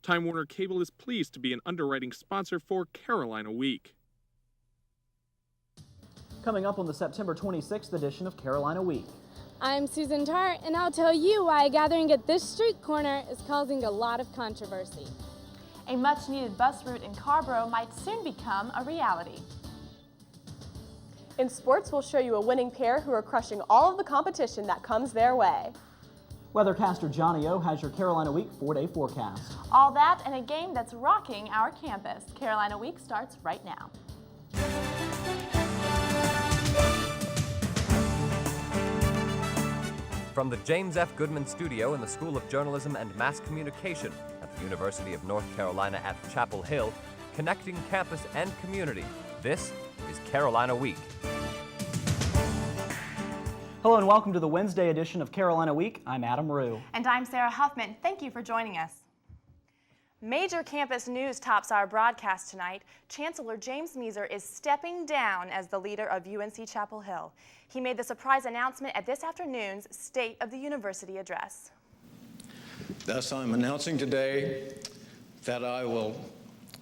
Time Warner Cable is pleased to be an underwriting sponsor for Carolina Week. Coming up on the September 26th edition of Carolina Week. I'm Susan Tart, and I'll tell you why a gathering at this street corner is causing a lot of controversy. A much-needed bus route in Carborough might soon become a reality. In sports, we'll show you a winning pair who are crushing all of the competition that comes their way. Weathercaster Johnny O has your Carolina Week 4-day forecast. All that and a game that's rocking our campus. Carolina Week starts right now. From the James F. Goodman Studio in the School of Journalism and Mass Communication at the University of North Carolina at Chapel Hill, connecting campus and community, this is Carolina Week. Hello and welcome to the Wednesday edition of Carolina Week. I'm Adam Rue. And I'm Sarah Huffman. Thank you for joining us. Major campus news tops our broadcast tonight. Chancellor James Measer is stepping down as the leader of UNC Chapel Hill. He made the surprise announcement at this afternoon's State of the University address. Thus, I'm announcing today that I will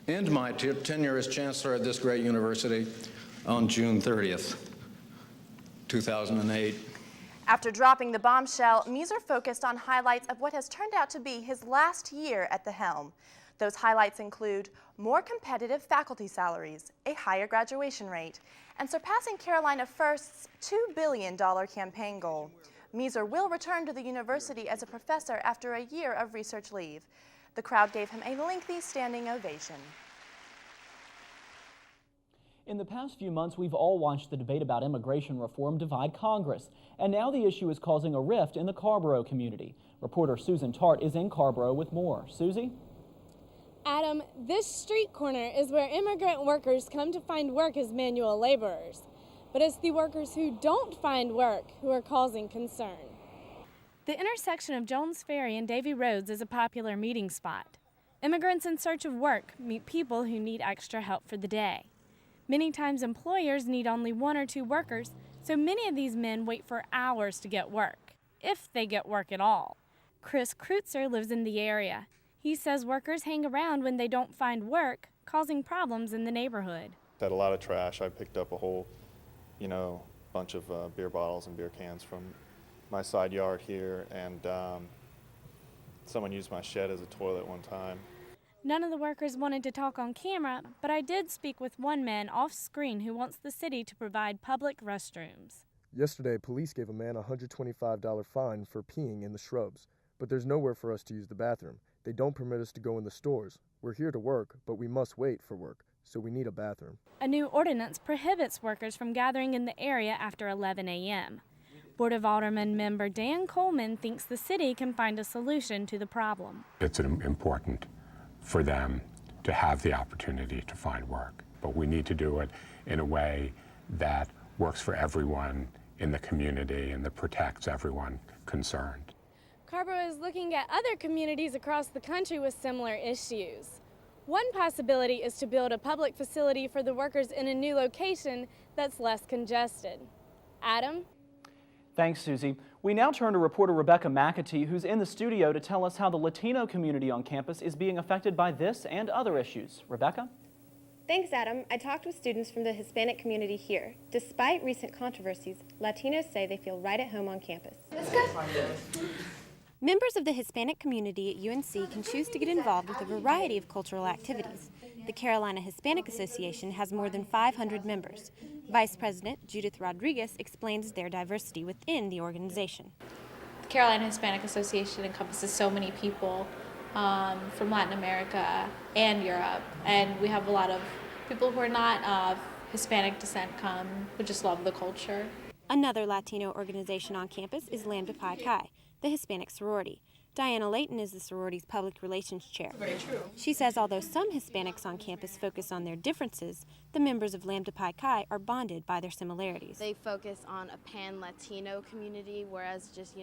end my tenure as chancellor at this great university on June 30th, 2008. After dropping the bombshell, Measer focused on highlights of what has turned out to be his last year at the helm. Those highlights include more competitive faculty salaries, a higher graduation rate, and surpassing Carolina First's $2 billion campaign goal. Measer will return to the university as a professor after a year of research leave. The crowd gave him a lengthy standing ovation. In the past few months, we've all watched the debate about immigration reform divide Congress, and now the issue is causing a rift in the Carborough community. Reporter Susan Tart is in Carborough with more. Susie? Adam, this street corner is where immigrant workers come to find work as manual laborers. But it's the workers who don't find work who are causing concern. The intersection of Jones Ferry and Davie Roads is a popular meeting spot. Immigrants in search of work meet people who need extra help for the day. Many times employers need only one or two workers, so many of these men wait for hours to get work, if they get work at all. Chris Kreutzer lives in the area. He says workers hang around when they don't find work, causing problems in the neighborhood. Had a lot of trash. I picked up a whole, bunch of beer bottles and beer cans from my side yard here, and someone used my shed as a toilet one time. None of the workers wanted to talk on camera, but I did speak with one man off-screen who wants the city to provide public restrooms. Yesterday, police gave a man a $125 fine for peeing in the shrubs, but there's nowhere for us to use the bathroom. They don't permit us to go in the stores. We're here to work, but we must wait for work, so we need a bathroom. A new ordinance prohibits workers from gathering in the area after 11 a.m. Board of Aldermen member Dan Coleman thinks the city can find a solution to the problem. It's important for them to have the opportunity to find work, but we need to do it in a way that works for everyone in the community and that protects everyone concerned. Carborough is looking at other communities across the country with similar issues. One possibility is to build a public facility for the workers in a new location that's less congested. Adam? Thanks, Susie. We now turn to reporter Rebecca McAtee, who's in the studio to tell us how the Latino community on campus is being affected by this and other issues. Rebecca? Thanks, Adam. I talked with students from the Hispanic community here. Despite recent controversies, Latinos say they feel right at home on campus. Let's go. Members of the Hispanic community at UNC can choose to get involved with a variety of cultural activities. The Carolina Hispanic Association has more than 500 members. Vice President Judith Rodriguez explains their diversity within the organization. The Carolina Hispanic Association encompasses so many people from Latin America and Europe, and we have a lot of people who are not of Hispanic descent come who just love the culture. Another Latino organization on campus is Lambda Pi Chi, the Hispanic sorority. Diana Layton is the sorority's public relations chair. Very true. She says although some Hispanics on campus focus on their differences, the members of Lambda Pi Chi are bonded by their similarities. They focus on a pan-Latino community, whereas just,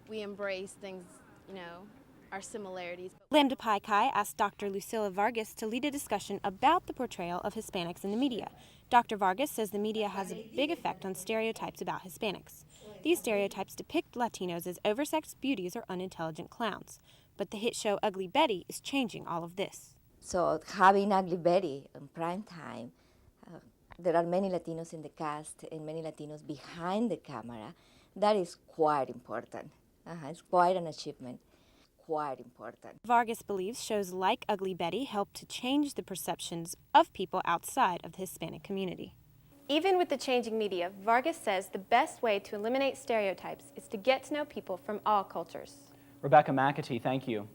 we embrace things, our similarities. Lambda Pi Chi asked Dr. Lucila Vargas to lead a discussion about the portrayal of Hispanics in the media. Dr. Vargas says the media has a big effect on stereotypes about Hispanics. These stereotypes depict Latinos as oversexed beauties or unintelligent clowns. But the hit show Ugly Betty is changing all of this. So having Ugly Betty on prime time, there are many Latinos in the cast and many Latinos behind the camera. That is quite important. It's quite an achievement, quite important. Vargas believes shows like Ugly Betty help to change the perceptions of people outside of the Hispanic community. Even with the changing media, Vargas says the best way to eliminate stereotypes is to get to know people from all cultures. Rebecca McAtee, thank you.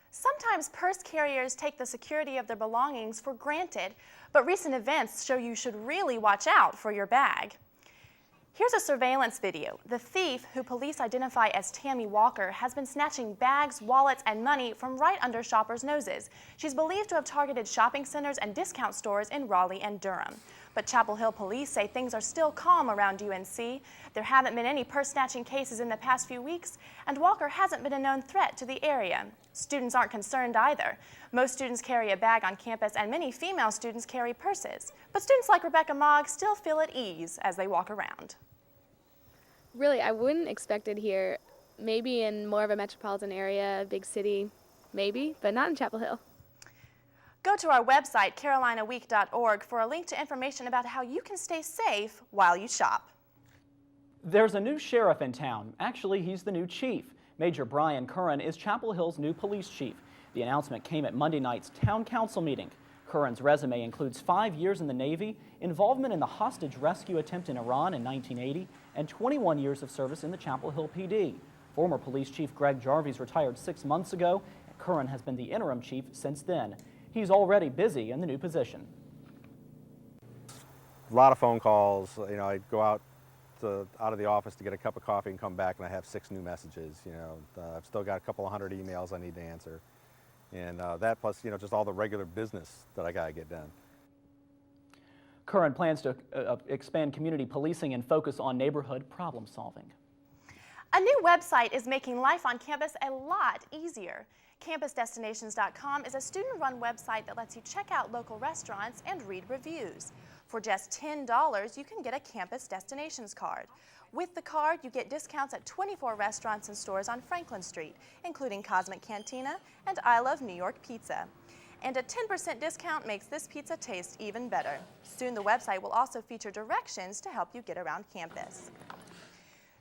Sometimes purse carriers take the security of their belongings for granted, but recent events show you should really watch out for your bag. Here's a surveillance video. The thief, who police identify as Tammy Walker, has been snatching bags, wallets, and money from right under shoppers' noses. She's believed to have targeted shopping centers and discount stores in Raleigh and Durham. But Chapel Hill police say things are still calm around UNC. There haven't been any purse snatching cases in the past few weeks, and Walker hasn't been a known threat to the area. Students aren't concerned either. Most students carry a bag on campus, and many female students carry purses. But students like Rebecca Mogg still feel at ease as they walk around. Really, I wouldn't expect it here. Maybe in more of a metropolitan area, a big city, maybe, but not in Chapel Hill. Go to our website, carolinaweek.org, for a link to information about how you can stay safe while you shop. There's a new sheriff in town. Actually, he's the new chief. Major Brian Curran is Chapel Hill's new police chief. The announcement came at Monday night's town council meeting. Curran's resume includes 5 years in the Navy, involvement in the hostage rescue attempt in Iran in 1980, and 21 years of service in the Chapel Hill PD. Former police chief Greg Jarvis retired 6 months ago, and Curran has been the interim chief since then. He's already busy in the new position. A lot of phone calls. You know, I go out of the office to get a cup of coffee and come back, and I have 6 new messages. You know, I've still got a couple of hundred emails I need to answer, and that plus, you know, just all the regular business that I gotta get done. Curran plans to expand community policing and focus on neighborhood problem solving. A new website is making life on campus a lot easier. CampusDestinations.com is a student-run website that lets you check out local restaurants and read reviews. For just $10, you can get a Campus Destinations card. With the card, you get discounts at 24 restaurants and stores on Franklin Street, including Cosmic Cantina and I Love New York Pizza. And a 10% discount makes this pizza taste even better. Soon the website will also feature directions to help you get around campus.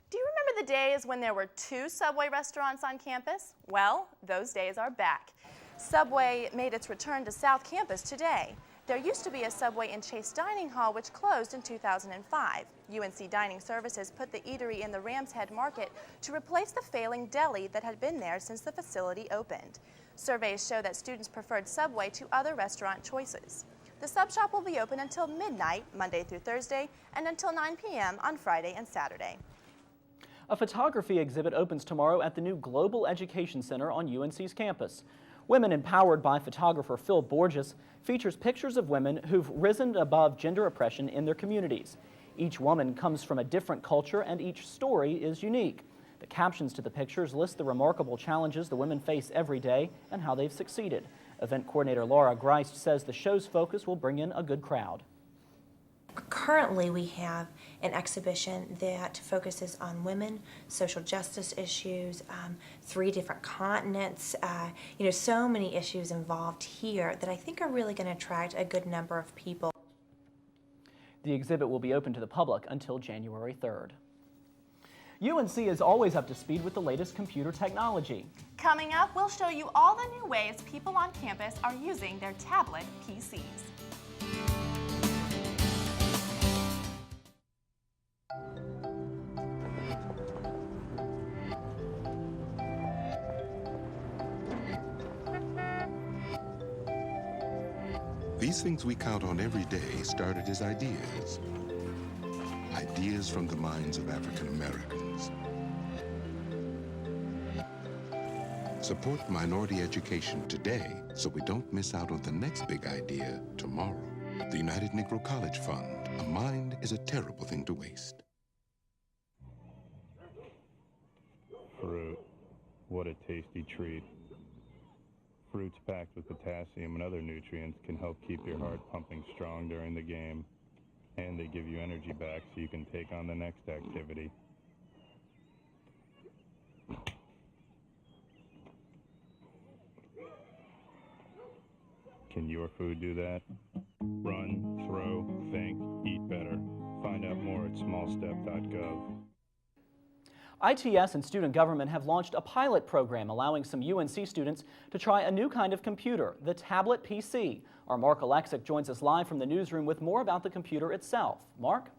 Do you remember the days when there were 2 Subway restaurants on campus? Well, those days are back. Subway made its return to South Campus today. There used to be a Subway in Chase Dining Hall which closed in 2005. UNC Dining Services put the eatery in the Rams Head Market to replace the failing deli that had been there since the facility opened. Surveys show that students preferred Subway to other restaurant choices. The sub shop will be open until midnight, Monday through Thursday, and until 9 p.m. on Friday and Saturday. A photography exhibit opens tomorrow at the new Global Education Center on UNC's campus. Women Empowered by photographer Phil Borges features pictures of women who've risen above gender oppression in their communities. Each woman comes from a different culture and each story is unique. The captions to the pictures list the remarkable challenges the women face every day and how they've succeeded. Event coordinator Laura Greist says the show's focus will bring in a good crowd. Currently, we have an exhibition that focuses on women, social justice issues, 3 different continents, so many issues involved here that I think are really going to attract a good number of people. The exhibit will be open to the public until January 3rd. UNC is always up to speed with the latest computer technology. Coming up, we'll show you all the new ways people on campus are using their tablet PCs. These things we count on every day started as ideas. Ideas from the minds of African Americans. Support minority education today so we don't miss out on the next big idea tomorrow. The United Negro College Fund. A mind is a terrible thing to waste. Fruit. What a tasty treat. Fruits packed with potassium and other nutrients can help keep your heart pumping strong during the game. And they give you energy back so you can take on the next activity. Can your food do that? Run, throw, think, eat better. Find out more at smallstep.gov. ITS and student government have launched a pilot program allowing some UNC students to try a new kind of computer, the tablet PC. Our Mark Alexic joins us live from the newsroom with more about the computer itself. Mark?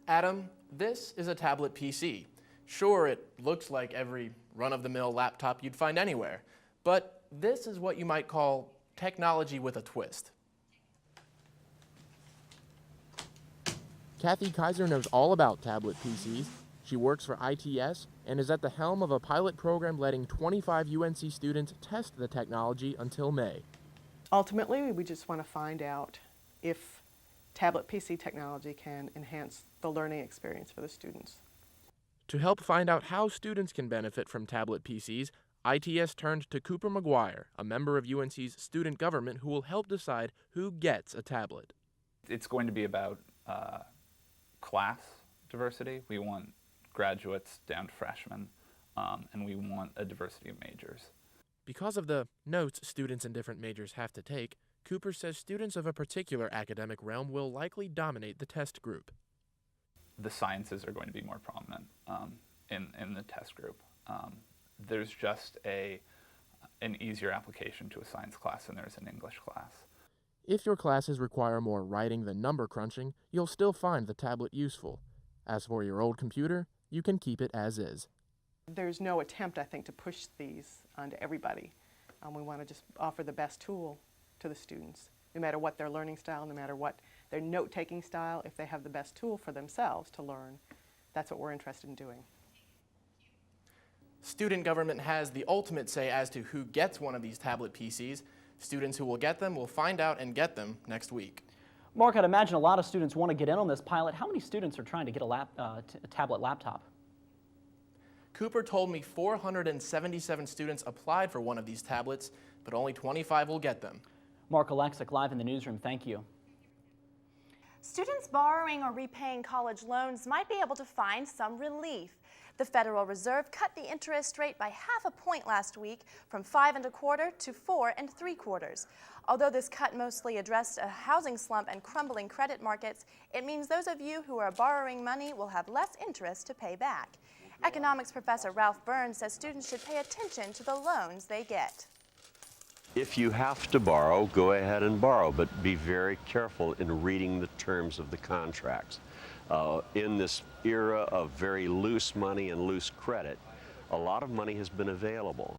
Adam, this is a tablet PC. Sure, it looks like every run-of-the-mill laptop you'd find anywhere, but this is what you might call technology with a twist. Kathy Kaiser knows all about tablet PCs. She works for ITS and is at the helm of a pilot program letting 25 UNC students test the technology until May. Ultimately, we just want to find out if tablet PC technology can enhance the learning experience for the students. To help find out how students can benefit from tablet PCs, ITS turned to Cooper McGuire, a member of UNC's student government who will help decide who gets a tablet. It's going to be about class diversity. We want graduates down to freshmen, and we want a diversity of majors. Because of the notes students in different majors have to take, Cooper says students of a particular academic realm will likely dominate the test group. The sciences are going to be more prominent in the test group. There's just an easier application to a science class than there is an English class. If your classes require more writing than number crunching, you'll still find the tablet useful. As for your old computer, you can keep it as is. There's no attempt, I think, to push these onto everybody. We want to just offer the best tool to the students, no matter what their learning style, no matter what their note-taking style. If they have the best tool for themselves to learn, that's what we're interested in doing. Student government has the ultimate say as to who gets one of these tablet PCs. Students who will get them will find out and get them next week. Mark, I'd imagine a lot of students want to get in on this pilot. How many students are trying to get a tablet laptop? Cooper told me 477 students applied for one of these tablets, but only 25 will get them. Mark Alexic, live in the newsroom. Thank you. Students borrowing or repaying college loans might be able to find some relief. The Federal Reserve cut the interest rate by half a point last week from 5 1/4 to 4 3/4. Although this cut mostly addressed a housing slump and crumbling credit markets, it means those of you who are borrowing money will have less interest to pay back. Economics professor Ralph Burns says students should pay attention to the loans they get. If you have to borrow, go ahead and borrow, but be very careful in reading the terms of the contracts. In this era of very loose money and loose credit, a lot of money has been available.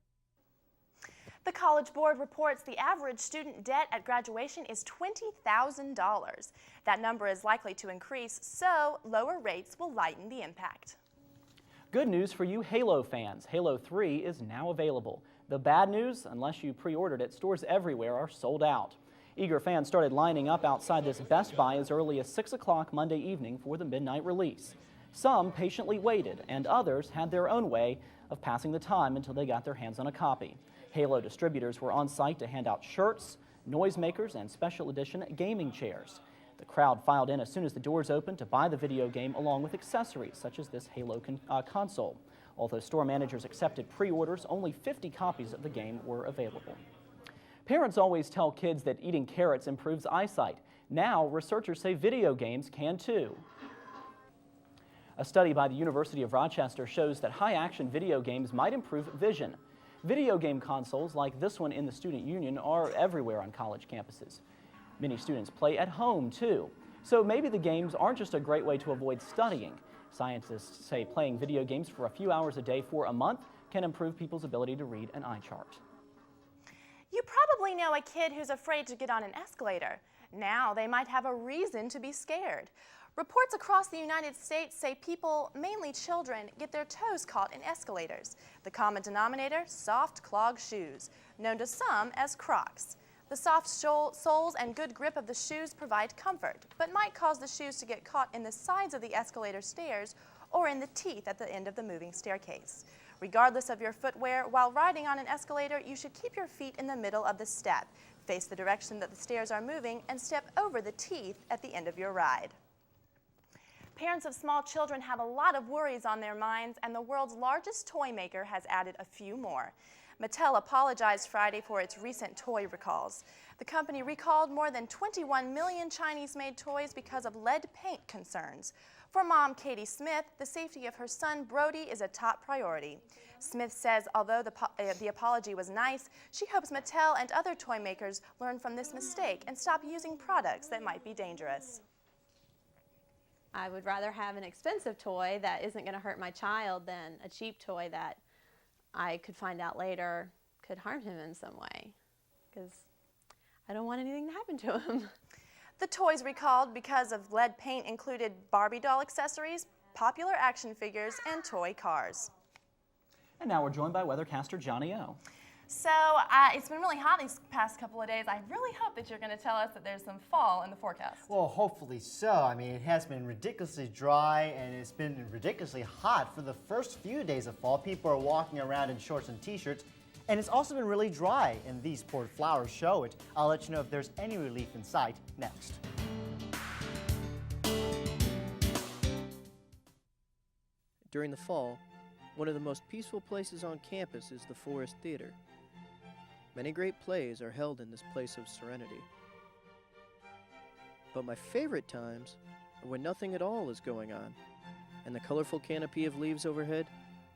The College Board reports the average student debt at graduation is $20,000. That number is likely to increase, so lower rates will lighten the impact. Good news for you Halo fans. Halo 3 is now available. The bad news, unless you pre-ordered it, stores everywhere are sold out. Eager fans started lining up outside this Best Buy as early as 6 o'clock Monday evening for the midnight release. Some patiently waited, and others had their own way of passing the time until they got their hands on a copy. Halo distributors were on site to hand out shirts, noisemakers, and special edition gaming chairs. The crowd filed in as soon as the doors opened to buy the video game along with accessories such as this Halo console. Although store managers accepted pre-orders, only 50 copies of the game were available. Parents always tell kids that eating carrots improves eyesight. Now, researchers say video games can too. A study by the University of Rochester shows that high-action video games might improve vision. Video game consoles like this one in the Student Union are everywhere on college campuses. Many students play at home too. So maybe the games aren't just a great way to avoid studying. Scientists say playing video games for a few hours a day for a month can improve people's ability to read an eye chart. You probably know a kid who's afraid to get on an escalator. Now they might have a reason to be scared. Reports across the United States say people, mainly children, get their toes caught in escalators. The common denominator, soft clog shoes, known to some as Crocs. The soft soles and good grip of the shoes provide comfort, but might cause the shoes to get caught in the sides of the escalator stairs or in the teeth at the end of the moving staircase. Regardless of your footwear, while riding on an escalator, you should keep your feet in the middle of the step, face the direction that the stairs are moving, and step over the teeth at the end of your ride. Parents of small children have a lot of worries on their minds, and the world's largest toy maker has added a few more. Mattel apologized Friday for its recent toy recalls. The company recalled more than 21 million Chinese-made toys because of lead paint concerns. For mom Katie Smith, the safety of her son Brody is a top priority. Smith says although the apology was nice, she hopes Mattel and other toy makers learn from this mistake and stop using products that might be dangerous. I would rather have an expensive toy that isn't going to hurt my child than a cheap toy that I could find out later could harm him in some way, because I don't want anything to happen to him. The toys recalled because of lead paint included Barbie doll accessories, popular action figures, and toy cars. And now we're joined by weathercaster Johnny O. So it's been really hot these past couple of days. I really hope that you're going to tell us that there's some fall in the forecast. Well, hopefully so. I mean, it has been ridiculously dry and it's been ridiculously hot for the first few days of fall. People are walking around in shorts and t-shirts. And it's also been really dry, and these poor flowers show it. I'll let you know if there's any relief in sight next. During the fall, one of the most peaceful places on campus is the Forest Theater. Many great plays are held in this place of serenity. But my favorite times are when nothing at all is going on, and the colorful canopy of leaves overhead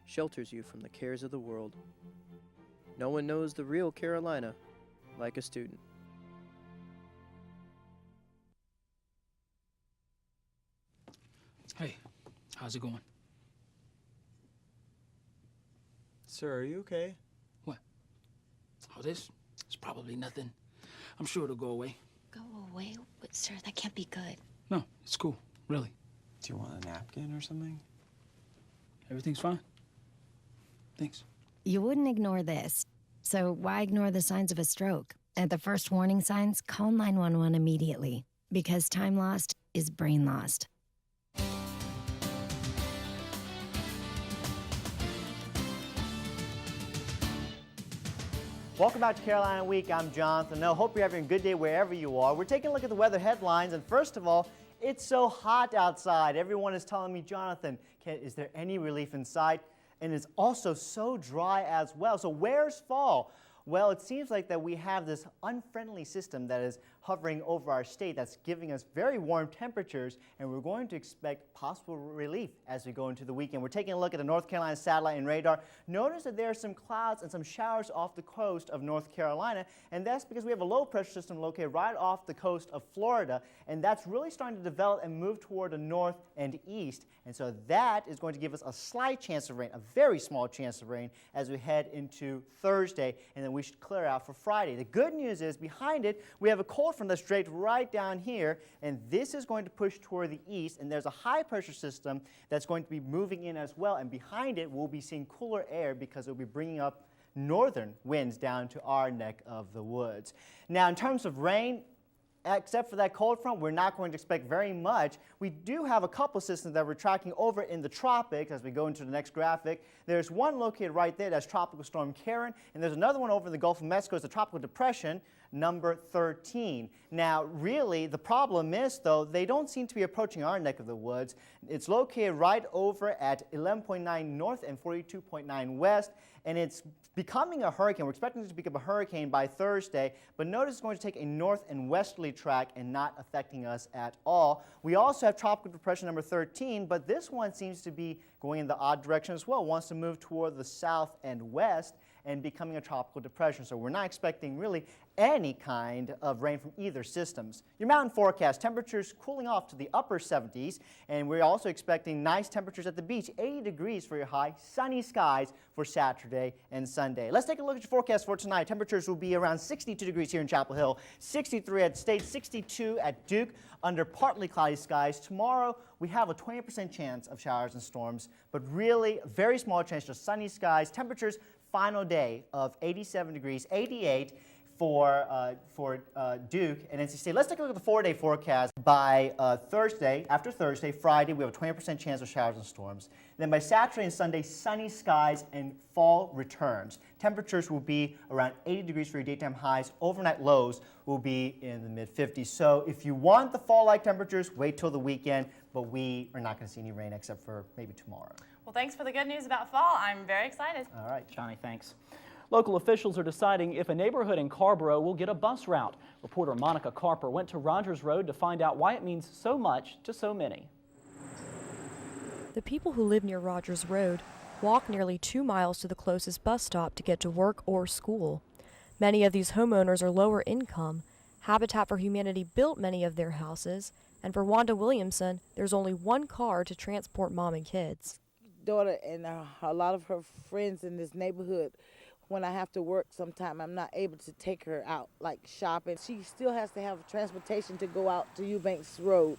shelters you from the cares of the world. No one knows the real Carolina like a student. Hey, how's it going? Sir, are you okay? What? Oh, this? It's probably nothing. I'm sure it'll go away. Go away? But, sir, that can't be good. No, it's cool, really. Do you want a napkin or something? Everything's fine. Thanks. You wouldn't ignore this, so why ignore the signs of a stroke? At the first warning signs, call 911 immediately, because time lost is brain lost. Welcome back to Carolina Week. I'm Jonathan. I hope you're having a good day wherever you are. We're taking a look at the weather headlines, and first of all, it's so hot outside. Everyone is telling me, Jonathan, is there any relief in sight? And it's also so dry as well. So where's fall? Well, it seems like that we have this unfriendly system that is hovering over our state that's giving us very warm temperatures, and we're going to expect possible relief as we go into the weekend. We're taking a look at the North Carolina satellite and radar. Notice that there are some clouds and some showers off the coast of North Carolina, and that's because we have a low pressure system located right off the coast of Florida, and that's really starting to develop and move toward the north and east. And so that is going to give us a slight chance of rain, a very small chance of rain, as we head into Thursday, and then we should clear out for Friday. The good news is behind it, we have a cold front that's draped right down here, and this is going to push toward the east, and there's a high pressure system that's going to be moving in as well, and behind it we'll be seeing cooler air because it will be bringing up northern winds down to our neck of the woods. Now, in terms of rain, except for that cold front, we're not going to expect very much. We do have a couple systems that we're tracking over in the tropics as we go into the next graphic. There's one located right there, that's Tropical Storm Karen, and there's another one over in the Gulf of Mexico, it's a Tropical Depression, number 13. Now, really, the problem is, though, they don't seem to be approaching our neck of the woods. It's located right over at 11.9 north and 42.9 west, and it's becoming a hurricane. We're expecting it to become a hurricane by Thursday, but notice it's going to take a north and westerly track and not affecting us at all. We also have Tropical Depression number 13, but this one seems to be going in the odd direction as well. It wants to move toward the south and west and becoming a tropical depression. So we're not expecting really any kind of rain from either systems. Your mountain forecast, temperatures cooling off to the upper 70s, and we're also expecting nice temperatures at the beach, 80 degrees for your high, sunny skies for Saturday and Sunday. Let's take a look at your forecast for tonight. Temperatures will be around 62 degrees here in Chapel Hill, 63 at State, 62 at Duke, under partly cloudy skies. Tomorrow, we have a 20% chance of showers and storms, but really a very small chance of sunny skies. Temperatures, final day of 87 degrees, 88 for Duke and NC State. Let's take a look at the 4-day forecast. By Thursday, after Thursday, Friday, we have a 20% chance of showers and storms. Then by Saturday and Sunday, sunny skies and fall returns. Temperatures will be around 80 degrees for your daytime highs. Overnight lows will be in the mid-50s. So if you want the fall-like temperatures, wait till the weekend, but we are not going to see any rain except for maybe tomorrow. Well, thanks for the good news about fall. I'm very excited. All right, Johnny, thanks. Local officials are deciding if a neighborhood in Carborough will get a bus route. Reporter Monica Carper went to Rogers Road to find out why it means so much to so many. The people who live near Rogers Road walk nearly 2 miles to the closest bus stop to get to work or school. Many of these homeowners are lower income. Habitat for Humanity built many of their houses, and for Wanda Williamson, there's only one car to transport mom and kids. Daughter and a lot of her friends in this neighborhood, when I have to work sometime, I'm not able to take her out like shopping. She still has to have transportation to go out to Eubanks Road.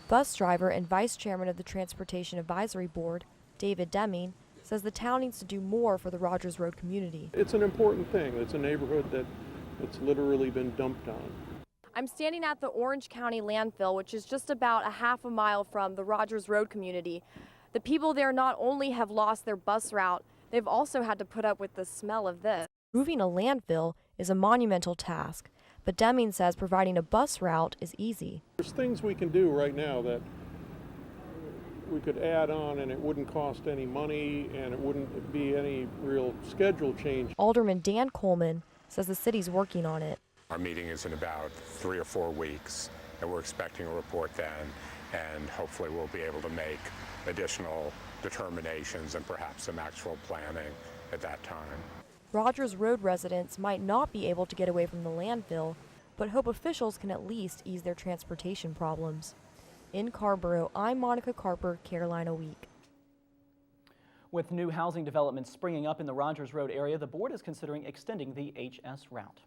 Bus driver and vice chairman of the Transportation Advisory Board, David Deming, says the town needs to do more for the Rogers Road community. It's an important thing. It's a neighborhood that's literally been dumped on. I'm standing at the Orange County landfill, which is just about a half a mile from the Rogers Road community. The people there not only have lost their bus route, they've also had to put up with the smell of this. Moving a landfill is a monumental task, but Deming says providing a bus route is easy. There's things we can do right now that we could add on, and it wouldn't cost any money and it wouldn't be any real schedule change. Alderman Dan Coleman says the city's working on it. Our meeting is in about 3 or 4 weeks, and we're expecting a report then, and hopefully we'll be able to make additional determinations and perhaps some actual planning at that time. Rogers Road residents might not be able to get away from the landfill, but hope officials can at least ease their transportation problems. In Carborough, I'm Monica Carper, Carolina Week. With new housing developments springing up in the Rogers Road area, the board is considering extending the HS route.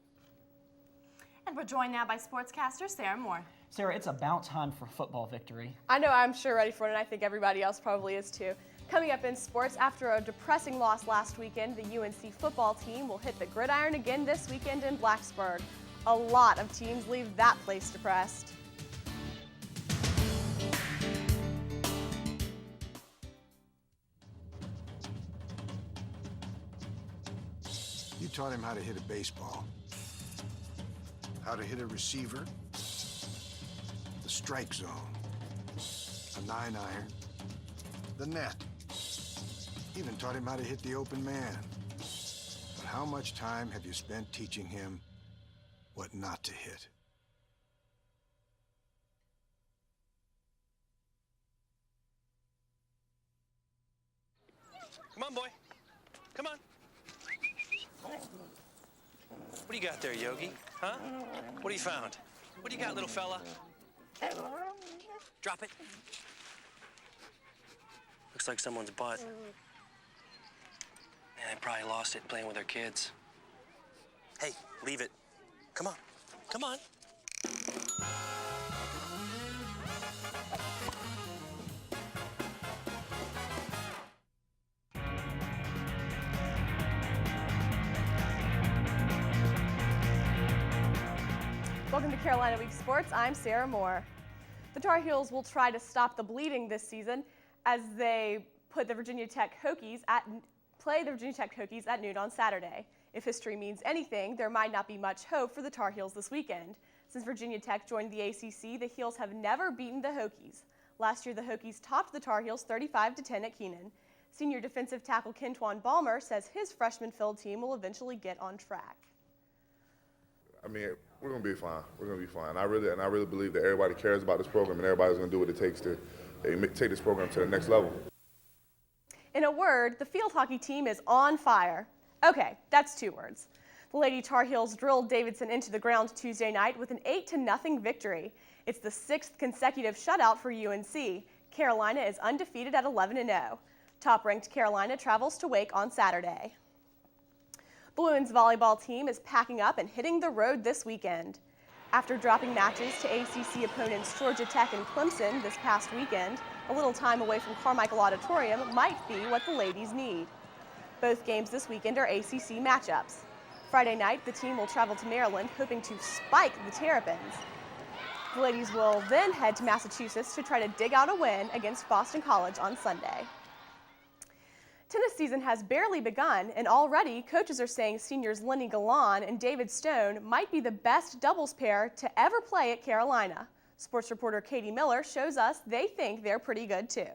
And we're joined now by sportscaster Sarah Moore. Sarah, it's about time for football victory. I know I'm sure ready for it, and I think everybody else probably is too. Coming up in sports, after a depressing loss last weekend, the UNC football team will hit the gridiron again this weekend in Blacksburg. A lot of teams leave that place depressed. You taught him how to hit a baseball, how to hit a receiver, the strike zone, a 9-iron, the net. Even taught him how to hit the open man. But how much time have you spent teaching him what not to hit? Come on, boy. Come on. What do you got there, Yogi? Huh? What have you found? What do you got, little fella? Drop it. Looks like someone's butt. Man, they probably lost it playing with their kids. Hey, leave it. Come on. Come on. Welcome to Carolina Week Sports. I'm Sarah Moore. The Tar Heels will try to stop the bleeding this season as they put the Virginia Tech Hokies play the Virginia Tech Hokies at noon on Saturday. If history means anything, there might not be much hope for the Tar Heels this weekend. Since Virginia Tech joined the ACC, the Heels have never beaten the Hokies. Last year, the Hokies topped the Tar Heels 35-10 at Keenan. Senior defensive tackle Kentwan Balmer says his freshman-filled team will eventually get on track. I mean, we're going to be fine. We're going to be fine. I really believe that everybody cares about this program and everybody's going to do what it takes to take this program to the next level. In a word, the field hockey team is on fire. Okay, that's 2 words. The Lady Tar Heels drilled Davidson into the ground Tuesday night with an 8-0 victory. It's the 6th consecutive shutout for UNC. Carolina is undefeated at 11-0. Top-ranked Carolina travels to Wake on Saturday. The women's volleyball team is packing up and hitting the road this weekend. After dropping matches to ACC opponents Georgia Tech and Clemson this past weekend, a little time away from Carmichael Auditorium might be what the ladies need. Both games this weekend are ACC matchups. Friday night, the team will travel to Maryland, hoping to spike the Terrapins. The ladies will then head to Massachusetts to try to dig out a win against Boston College on Sunday. Tennis season has barely begun, and already coaches are saying seniors Lenny Galan and David Stone might be the best doubles pair to ever play at Carolina. Sports reporter Katie Miller shows us they think they're pretty good too.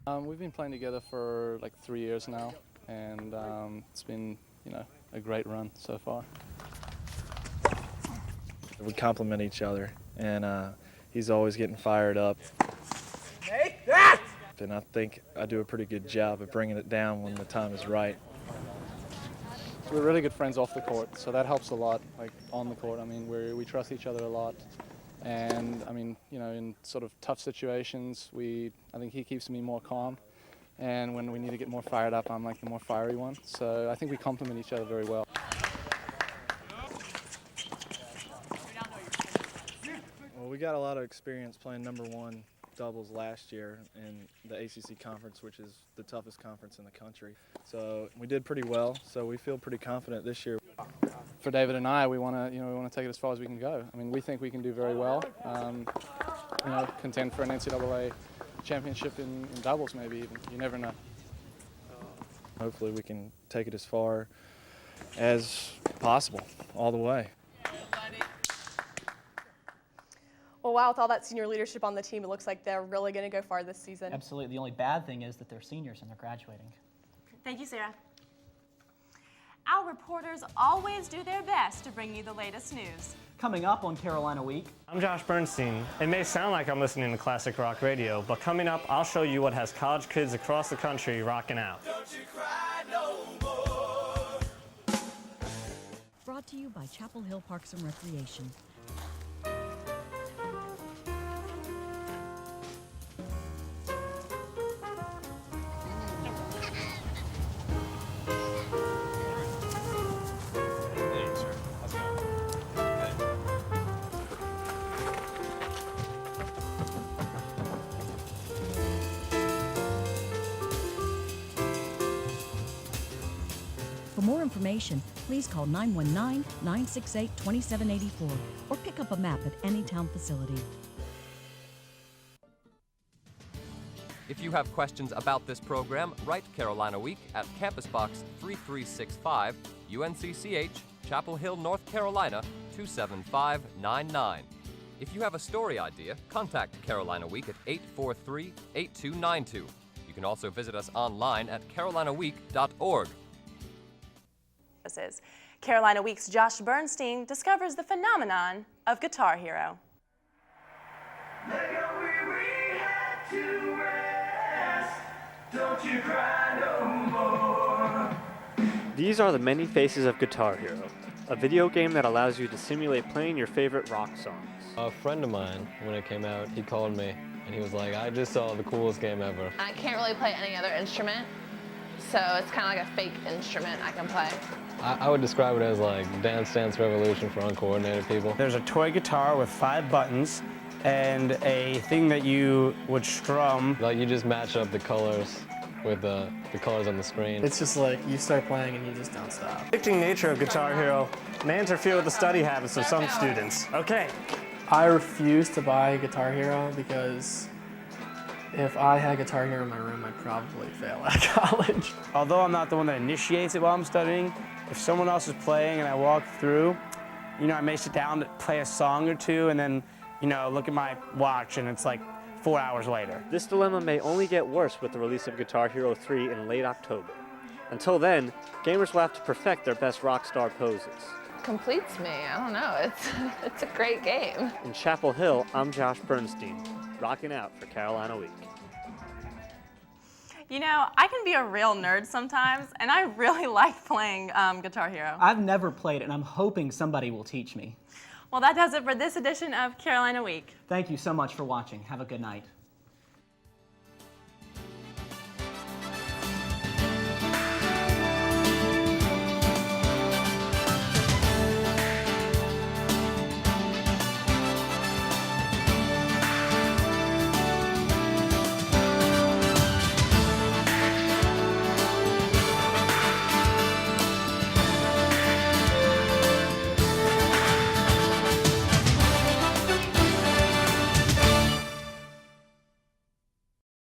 We've been playing together for like 3 years now, and it's been, you know, a great run so far. We complement each other, and he's always getting fired up. Take that! And I think I do a pretty good job of bringing it down when the time is right. We're really good friends off the court, so that helps a lot. Like on the court, I mean, we trust each other a lot, and I mean, you know, in sort of tough situations, I think he keeps me more calm, and when we need to get more fired up, I'm like the more fiery one. So I think we complement each other very well. Well, we got a lot of experience playing #1 doubles last year in the ACC conference, which is the toughest conference in the country. So we did pretty well, so we feel pretty confident this year. For David and I, we want to take it as far as we can go. I mean, we think we can do very well. You know, contend for an NCAA championship in doubles, maybe even. You never know. Hopefully, we can take it as far as possible, all the way. Well, wow, with all that senior leadership on the team, it looks like they're really going to go far this season. Absolutely. The only bad thing is that they're seniors and they're graduating. Thank you, Sarah. Our reporters always do their best to bring you the latest news. Coming up on Carolina Week. I'm Josh Bernstein. It may sound like I'm listening to classic rock radio, but coming up, I'll show you what has college kids across the country rocking out. Don't you cry no more. Brought to you by Chapel Hill Parks and Recreation. For more information, please call 919-968-2784 or pick up a map at any town facility. If you have questions about this program, write Carolina Week at Campus Box 3365, UNCCH, Chapel Hill, North Carolina 27599. If you have a story idea, contact Carolina Week at 843-8292. You can also visit us online at carolinaweek.org. Carolina Week's Josh Bernstein discovers the phenomenon of Guitar Hero. Don't you cry no more. These are the many faces of Guitar Hero, a video game that allows you to simulate playing your favorite rock songs. A friend of mine, when it came out, he called me and he was like, I just saw the coolest game ever. I can't really play any other instrument, so it's kind of like a fake instrument I can play. I would describe it as like Dance Dance Revolution for uncoordinated people. There's a toy guitar with 5 buttons and a thing that you would strum. Like you just match up the colors with the colors on the screen. It's just like you start playing and you just don't stop. Addicting nature of Guitar Hero may interfere with the study habits of some students. Okay. I refuse to buy Guitar Hero because if I had Guitar Hero in my room, I'd probably fail at college. Although I'm not the one that initiates it while I'm studying, if someone else is playing and I walk through, you know, I may sit down to play a song or two and then, you know, look at my watch and it's like 4 hours later. This dilemma may only get worse with the release of Guitar Hero 3 in late October. Until then, gamers will have to perfect their best rock star poses. Completes me. I don't know. It's a great game. In Chapel Hill, I'm Josh Bernstein, rocking out for Carolina Week. You know, I can be a real nerd sometimes, and I really like playing Guitar Hero. I've never played it, and I'm hoping somebody will teach me. Well, that does it for this edition of Carolina Week. Thank you so much for watching. Have a good night.